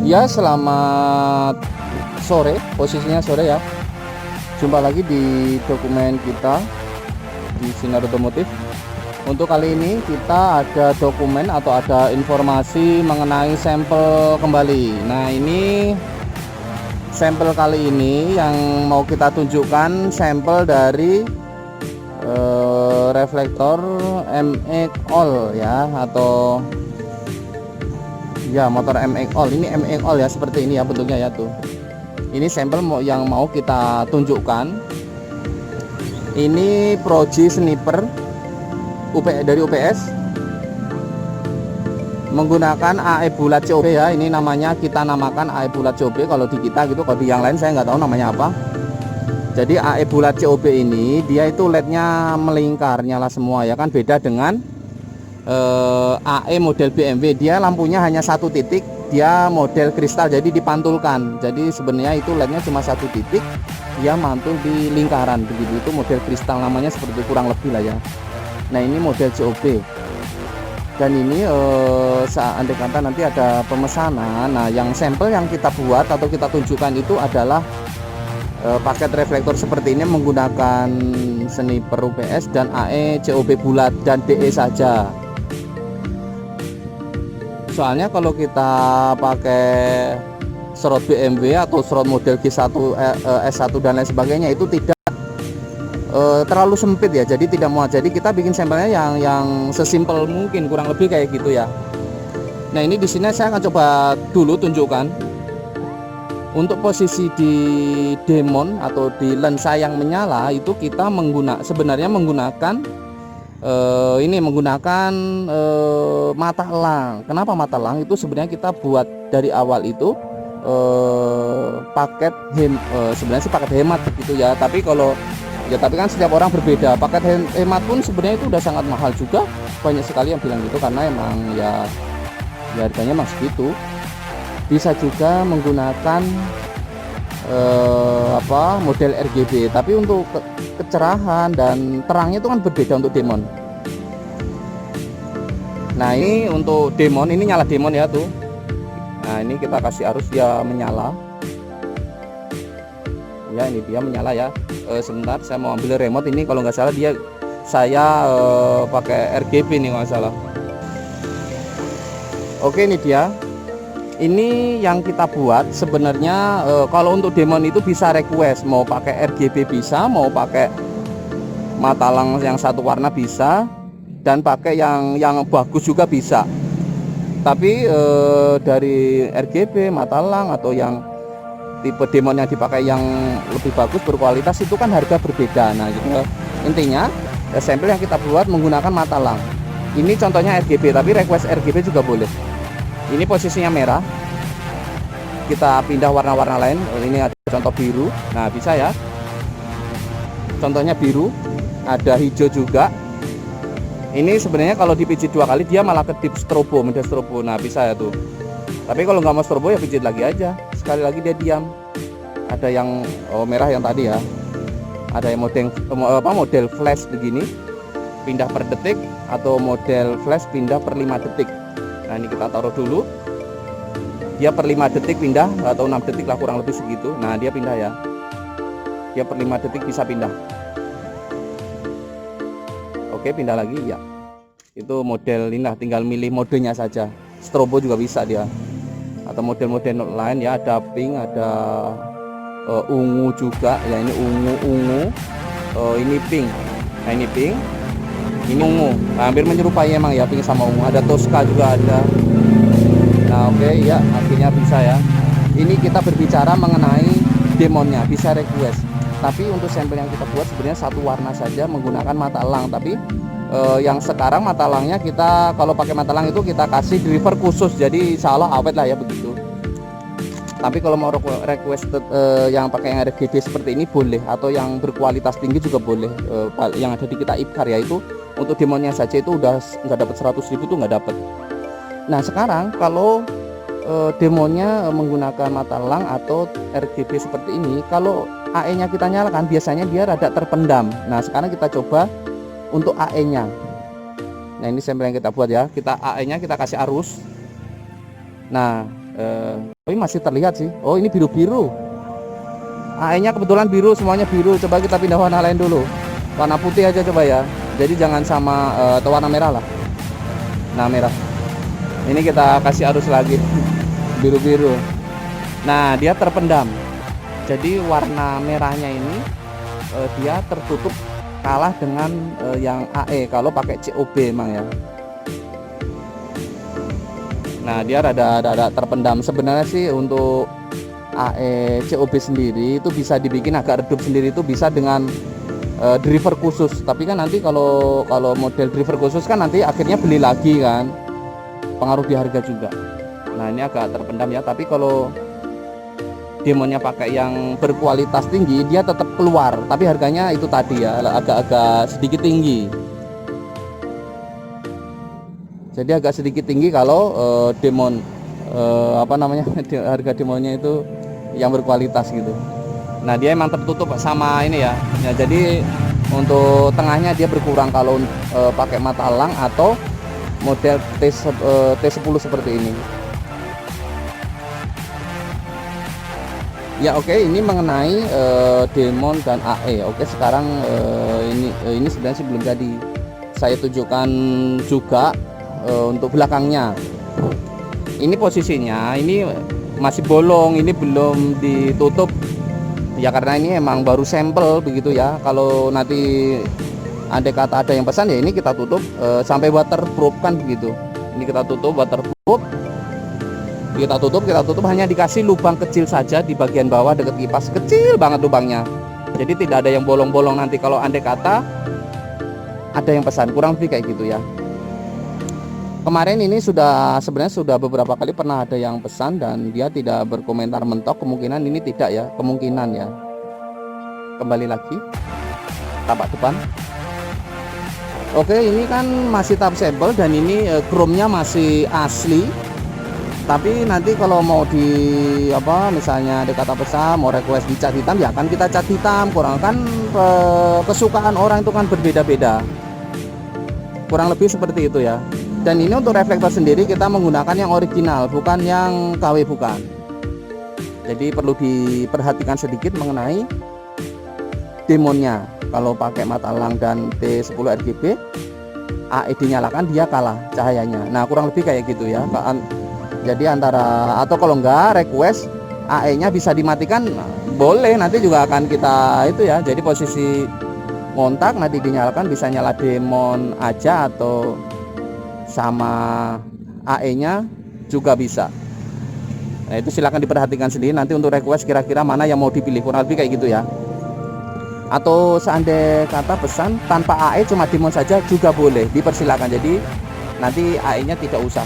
Ya, selamat sore, posisinya sore ya. Jumpa lagi di dokumen kita di Sinar Otomotif. Untuk kali ini kita ada dokumen atau ada informasi mengenai sampel kembali. Nah, ini sampel kali ini yang mau kita tunjukkan sampel dari reflektor MX All ya, atau ya motor MX All. Ini MX All ya, seperti ini ya bentuknya ya tuh. Ini sampel yang mau kita tunjukkan. Ini Proji Sniper dari UPS menggunakan AE bulat COB ya. Ini namanya, kita namakan AE bulat COB kalau di kita gitu. Kalau di yang lain saya nggak tahu namanya apa. Jadi AE bulat COB ini dia itu LED-nya melingkar nyala semua ya kan, beda dengan AE model BMW. Dia lampunya hanya satu titik, dia model kristal jadi dipantulkan. Jadi sebenarnya itu LED-nya cuma satu titik, dia mantul di lingkaran begitu. Itu model kristal, namanya seperti itu kurang lebih lah ya. Nah, ini model COB. Dan ini andai kata nanti ada pemesanan, nah yang sampel yang kita buat atau kita tunjukkan itu adalah paket reflektor seperti ini menggunakan Sniper UPS dan AE COB bulat dan DE saja. Soalnya kalau kita pakai slot BMW atau slot model G1, S1 dan lain sebagainya itu tidak terlalu sempit ya, jadi tidak muat. Jadi kita bikin sampelnya yang sesimpel mungkin, kurang lebih kayak gitu ya. Nah, ini di sini saya akan coba dulu tunjukkan untuk posisi di demon atau di lensa yang menyala itu kita sebenarnya menggunakan mata elang. Kenapa mata elang? Itu sebenarnya kita buat dari awal itu paket sebenarnya sih paket hemat begitu ya. Tapi kan setiap orang berbeda. Paket hemat pun sebenarnya itu udah sangat mahal juga. Banyak sekali yang bilang gitu karena emang ya harganya emang segitu. Bisa juga menggunakan model RGB, tapi untuk kecerahan dan terangnya itu kan berbeda untuk demon. Nah, ini untuk demon, ini nyala demon ya tuh. Nah, ini kita kasih arus, dia menyala ya, ini dia menyala ya. Sebentar, saya mau ambil remote ini. Kalau nggak salah saya pakai RGB nih kalau nggak salah. Oke, ini dia. Ini yang kita buat sebenarnya. Kalau untuk demon itu bisa request mau pakai RGB bisa, mau pakai mata elang yang satu warna bisa, dan pakai yang bagus juga bisa. Tapi dari RGB, mata elang atau yang tipe demon yang dipakai yang lebih bagus berkualitas itu kan harga berbeda. Nah gitu. Intinya sampel yang kita buat menggunakan mata elang. Ini contohnya RGB, tapi request RGB juga boleh. Ini posisinya merah, kita pindah warna-warna lain. Ini ada contoh biru, nah bisa ya, contohnya biru, ada hijau juga. Ini sebenarnya kalau dipijit 2 kali dia malah kedip strobo, model strobo. Nah bisa ya tuh. Tapi kalau nggak mau strobo ya pijit lagi aja, sekali lagi dia diam. Ada yang merah yang tadi ya, ada yang model flash begini, pindah per detik, atau model flash pindah per 5 detik. Nah, ini kita taruh dulu, dia per 5 detik pindah, atau 6 detik lah kurang lebih segitu. Nah, dia pindah ya, dia per 5 detik bisa pindah. Oke, pindah lagi ya. Itu model ini lah, tinggal milih modenya saja. Strobo juga bisa dia, atau model-model lain ya, ada pink, ada ungu juga ya. Ini ungu, ini pink. Nah, ini pink, ini ungu. Nah, hampir menyerupai emang ya, pink sama ungu. Ada Tosca juga ada. Nah, oke ya, akhirnya bisa ya. Ini kita berbicara mengenai demonnya, bisa request. Tapi untuk sampel yang kita buat sebenarnya satu warna saja menggunakan mata elang. Tapi yang sekarang mata elangnya kita, kalau pakai mata elang itu kita kasih driver khusus, jadi insya Allah awet lah ya begitu. Tapi kalau mau request yang pakai yang RGB seperti ini boleh, atau yang berkualitas tinggi juga boleh. Yang ada di kita IPCAR ya, itu untuk demonnya saja itu udah nggak dapat 100.000 tuh nggak dapat. Nah, sekarang kalau demonnya menggunakan mata elang atau RGB seperti ini, kalau AE-nya kita nyalakan biasanya dia rada terpendam. Nah, sekarang kita coba untuk AE-nya. Nah, ini sampel yang kita buat ya. Kita AE-nya kita kasih arus. Nah, Tapi masih terlihat sih. Oh, ini biru-biru. AE-nya kebetulan biru, semuanya biru. Coba kita pindah warna lain dulu. Warna putih aja coba ya. Jadi jangan sama atau warna merah lah. Nah, merah. Ini kita kasih arus lagi. Biru-biru. Nah, dia terpendam. Jadi warna merahnya ini dia tertutup, kalah dengan yang AE kalau pakai COB emang ya. Nah, dia rada terpendam. Sebenarnya sih untuk AE COB sendiri itu bisa dibikin agak redup sendiri, itu bisa dengan driver khusus. Tapi kan nanti kalau model driver khusus kan nanti akhirnya beli lagi kan, pengaruh di harga juga. Nah, ini agak terpendam ya. Tapi kalau demonnya pakai yang berkualitas tinggi, dia tetap keluar, tapi harganya itu tadi ya, agak sedikit tinggi. Jadi agak sedikit tinggi kalau demon harga demonnya itu yang berkualitas gitu. Nah, dia emang tertutup sama ini ya. Ya, jadi untuk tengahnya dia berkurang kalau pakai mata elang atau model T10 seperti ini. Ya, oke, ini mengenai demon dan AE. Oke, sekarang ini sebenarnya sih belum jadi. Saya tunjukkan juga untuk belakangnya. Ini posisinya ini masih bolong, ini belum ditutup. Ya karena ini emang baru sampel begitu ya. Kalau nanti andai kata ada yang pesan ya ini kita tutup sampai waterproof kan begitu. Ini kita tutup waterproof. Kita tutup hanya dikasih lubang kecil saja di bagian bawah dekat kipas, kecil banget lubangnya. Jadi tidak ada yang bolong-bolong nanti kalau andai kata ada yang pesan, kurang lebih kayak gitu ya. Kemarin ini sebenarnya sudah beberapa kali pernah ada yang pesan dan dia tidak berkomentar mentok. Kemungkinan ini tidak ya, kemungkinan ya. Kembali lagi tapak depan. Oke, ini kan masih tahap sampel dan ini chrome-nya masih asli. Tapi nanti kalau mau misalnya ada kata pesan mau request dicat hitam, ya akan kita cat hitam. Kurang kan kesukaan orang itu kan berbeda-beda. Kurang lebih seperti itu ya. Dan ini untuk reflektor sendiri kita menggunakan yang original, bukan yang KW, bukan. Jadi perlu diperhatikan sedikit mengenai demonnya. Kalau pakai mata elang dan T10 RGB, AE dinyalakan dia kalah cahayanya. Nah, kurang lebih kayak gitu ya. Jadi atau kalau enggak request AE-nya bisa dimatikan, boleh, nanti juga akan kita itu ya. Jadi posisi kontak nanti dinyalakan, bisa nyala demon aja atau sama AE-nya juga bisa. Nah, itu silahkan diperhatikan sendiri nanti untuk request kira-kira mana yang mau dipilih, kurang lebih kayak gitu ya. Atau seandainya kata pesan tanpa AE cuma demon saja juga boleh, dipersilakan. Jadi nanti AE-nya tidak usah.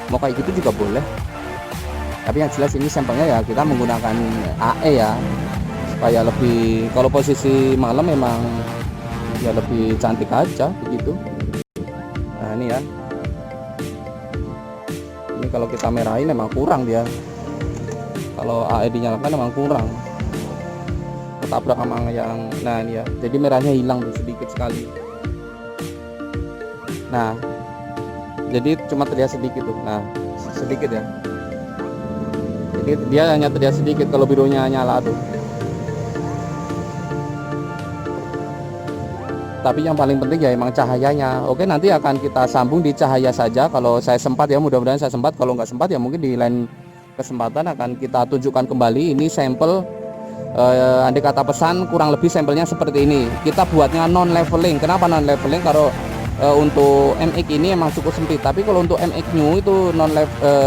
Mau kayak gitu juga boleh. Tapi yang jelas ini sampelnya ya kita menggunakan AE ya, supaya lebih, kalau posisi malam memang ya lebih cantik aja begitu. Nah, ini ya, ini kalau kita merahin memang kurang dia, kalau AE dinyalakan memang kurang, ketabrak sama yang, nah ini ya, jadi merahnya hilang tuh sedikit sekali. Nah, jadi cuma terlihat sedikit tuh, nah sedikit ya, jadi dia hanya terlihat sedikit kalau birunya nyala tuh. Tapi yang paling penting ya emang cahayanya. Oke, nanti akan kita sambung di cahaya saja kalau saya sempat ya, mudah-mudahan saya sempat. Kalau nggak sempat ya mungkin di lain kesempatan akan kita tunjukkan kembali. Ini sampel andai kata pesan kurang lebih sampelnya seperti ini. Kita buatnya non leveling. Kenapa non leveling? Kalau untuk MX ini emang cukup sempit, tapi kalau untuk MX New itu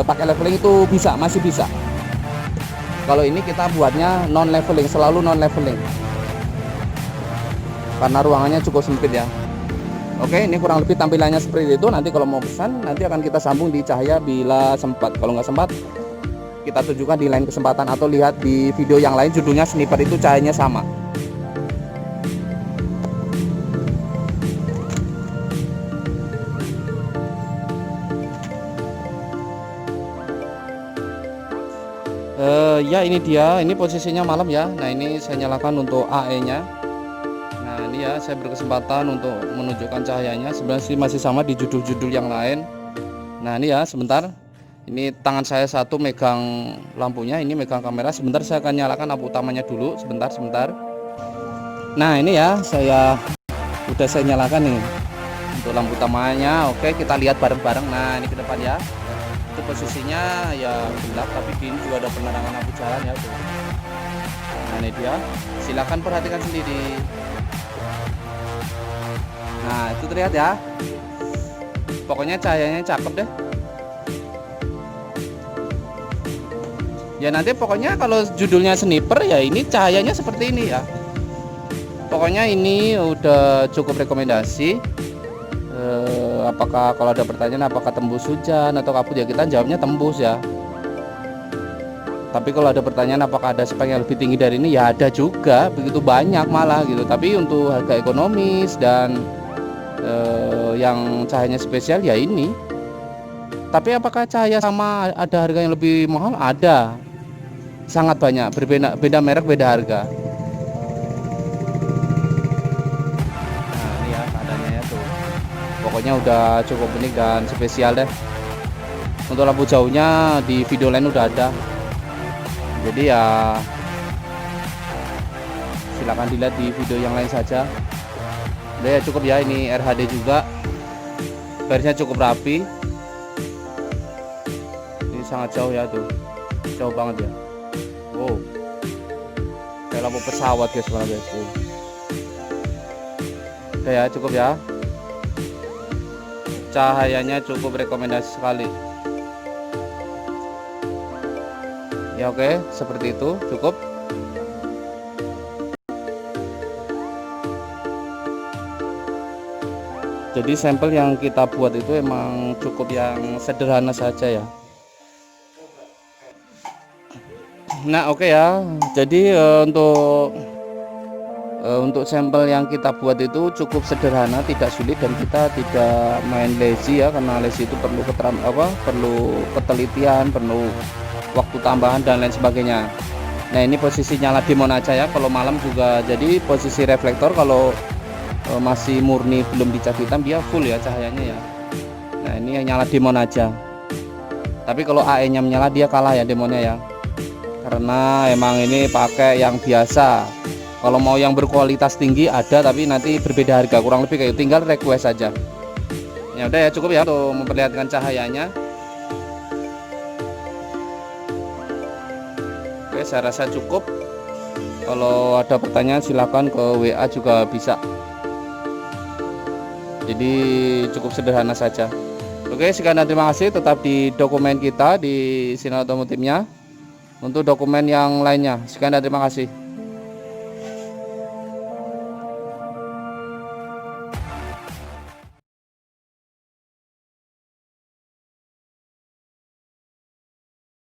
pakai leveling itu bisa, masih bisa. Kalau ini kita buatnya non leveling, selalu non leveling karena ruangannya cukup sempit ya. Oke, ini kurang lebih tampilannya seperti itu. Nanti kalau mau pesan nanti akan kita sambung di cahaya bila sempat. Kalau nggak sempat kita tunjukkan di lain kesempatan atau lihat di video yang lain, judulnya sniper itu cahayanya sama. Ya ini dia, ini posisinya malam ya. Nah, ini saya nyalakan untuk AE-nya. Nah, ini ya saya berkesempatan untuk menunjukkan cahayanya. Sebenarnya sih masih sama di judul-judul yang lain. Nah, ini ya sebentar. Ini tangan saya satu megang lampunya, ini megang kamera. Sebentar saya akan nyalakan lampu utamanya dulu. Sebentar. Nah ini ya, udah saya nyalakan nih untuk lampu utamanya. Oke, kita lihat bareng-bareng. Nah ini ke depan ya. Itu posisinya ya gelap, tapi di sini juga ada penerangan lampu jalan ya tuh. Nah ini dia. Silakan perhatikan sendiri. Nah itu terlihat ya. Pokoknya cahayanya cakep deh. Ya nanti pokoknya kalau judulnya sniper ya ini cahayanya seperti ini ya. Pokoknya ini udah cukup rekomendasi. Apakah kalau ada pertanyaan apakah tembus hujan atau kabut, ya kita jawabnya tembus ya. Tapi kalau ada pertanyaan apakah ada spek yang lebih tinggi dari ini, ya ada juga, begitu banyak malah gitu. Tapi untuk harga ekonomis dan yang cahayanya spesial ya ini. Tapi apakah cahaya sama ada harga yang lebih mahal? Ada. Sangat banyak, beda merek, beda harga. Nah ini ya keadaannya ya tuh. Pokoknya udah cukup unik dan spesial deh. Untuk lampu jauhnya di video lain udah ada. Jadi ya silahkan dilihat di video yang lain saja. Udah ya cukup ya, ini RHD juga. Garisnya cukup rapi. Ini sangat jauh ya tuh. Jauh banget ya. Wow, kayak lampu pesawat guys, malah guys. Oke ya, cukup ya. Cahayanya cukup rekomendasi sekali. Ya oke, seperti itu cukup. Jadi sampel yang kita buat itu emang cukup yang sederhana saja ya. Nah oke ya, jadi untuk sampel yang kita buat itu cukup sederhana, tidak sulit, dan kita tidak main lazy ya, karena lazy itu perlu perlu ketelitian, perlu waktu tambahan dan lain sebagainya. Nah ini posisi nyala demon aja ya, kalau malam juga. Jadi posisi reflektor kalau masih murni belum dicat hitam dia full ya cahayanya ya. Nah ini yang nyala demon aja, tapi kalau AE nya menyala dia kalah ya demonnya ya, karena emang ini pakai yang biasa. Kalau mau yang berkualitas tinggi ada, tapi nanti berbeda harga, kurang lebih kayak tinggal request saja. Ya udah ya cukup ya untuk memperlihatkan cahayanya. Oke, saya rasa cukup. Kalau ada pertanyaan silahkan ke WA juga bisa. Jadi cukup sederhana saja. Oke, sekian dan terima kasih. Tetap di dokumen kita di Sinar Otomotifnya untuk dokumen yang lainnya. Sekian dan terima kasih.